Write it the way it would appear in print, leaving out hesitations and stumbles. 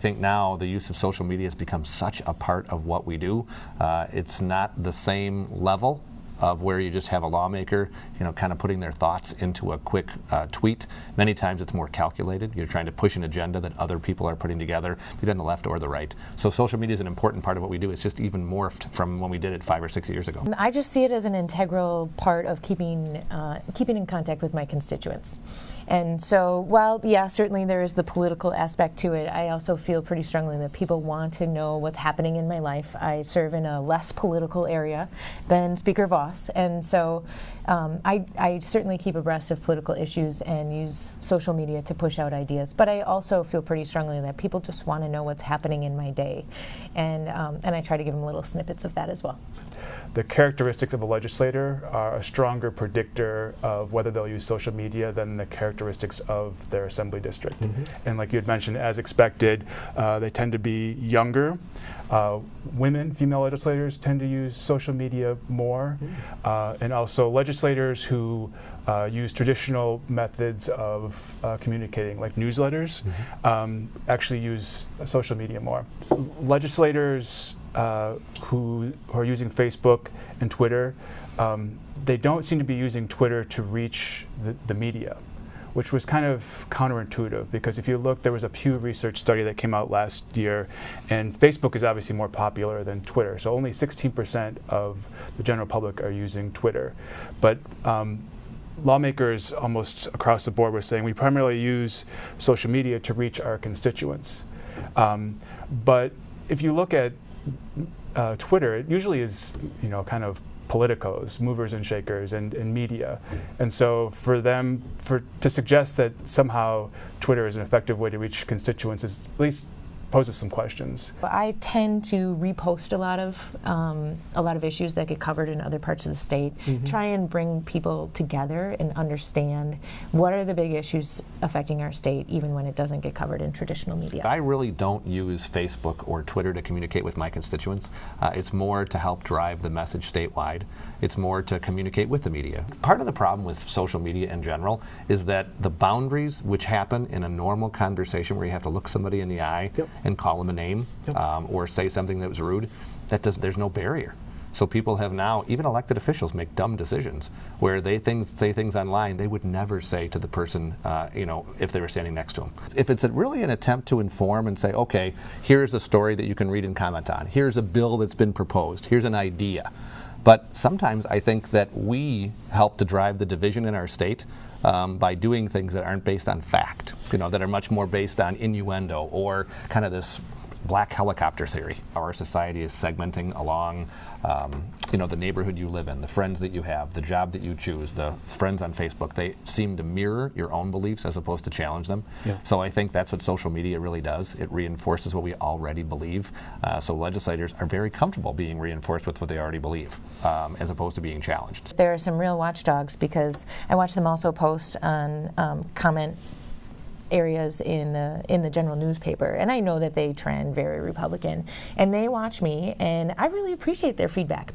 think now the use of social media has become such a part of what we do. It's not the same level of where you just have a lawmaker, kind of putting their thoughts into a quick tweet. Many times it's more calculated. You're trying to push an agenda that other people are putting together, be it on the left or the right. So social media is an important part of what we do. It's just even morphed from when we did it 5 or 6 years ago. I just see it as an integral part of keeping in contact with my constituents. And so, while, yeah, certainly there is the political aspect to it, I also feel pretty strongly that people want to know what's happening in my life. I serve in a less political area than Speaker Voss, and so I certainly keep abreast of political issues and use social media to push out ideas. But I also feel pretty strongly that people just want to know what's happening in my day, and I try to give them little snippets of that as well. The characteristics of a legislator are a stronger predictor of whether they'll use social media than the characteristics of their assembly district. And like you had mentioned, as expected, they tend to be younger. Female legislators tend to use social media more. And also legislators who use traditional methods of communicating, like newsletters, actually use social media more. Legislators who are using Facebook and Twitter, they don't seem to be using Twitter to reach the media, which was kind of counterintuitive, because if you look, there was a Pew Research study that came out last year, and Facebook is obviously more popular than Twitter, so only 16% of the general public are using Twitter. But lawmakers almost across the board were saying we primarily use social media to reach our constituents. But if you look at Twitter, it usually is, kind of politicos, movers and shakers, and media. And so for them, to suggest that somehow Twitter is an effective way to reach constituents is at least poses some questions. I tend to repost a lot of issues that get covered in other parts of the state, try and bring people together and understand what are the big issues affecting our state, even when it doesn't get covered in traditional media. I really don't use Facebook or Twitter to communicate with my constituents. It's more to help drive the message statewide. It's more to communicate with the media. Part of the problem with social media in general is that the boundaries which happen in a normal conversation where you have to look somebody in the eye and call them a name, or say something that was rude, there's no barrier. So people have now, even elected officials make dumb decisions where they say things online they would never say to the person, if they were standing next to them. If it's really an attempt to inform and say, okay, here's a story that you can read and comment on, here's a bill that's been proposed, here's an idea. But sometimes I think that we help to drive the division in our state by doing things that aren't based on fact, that are much more based on innuendo or kind of this black helicopter theory. Our society is segmenting along, the neighborhood you live in, the friends that you have, the job that you choose, the friends on Facebook. They seem to mirror your own beliefs as opposed to challenge them. So I think that's what social media really does. It reinforces what we already believe. So legislators are very comfortable being reinforced with what they already believe, as opposed to being challenged. There are some real watchdogs, because I watch them also post on comment areas in the general newspaper, and I know that they trend very Republican, and they watch me, and I really appreciate their feedback.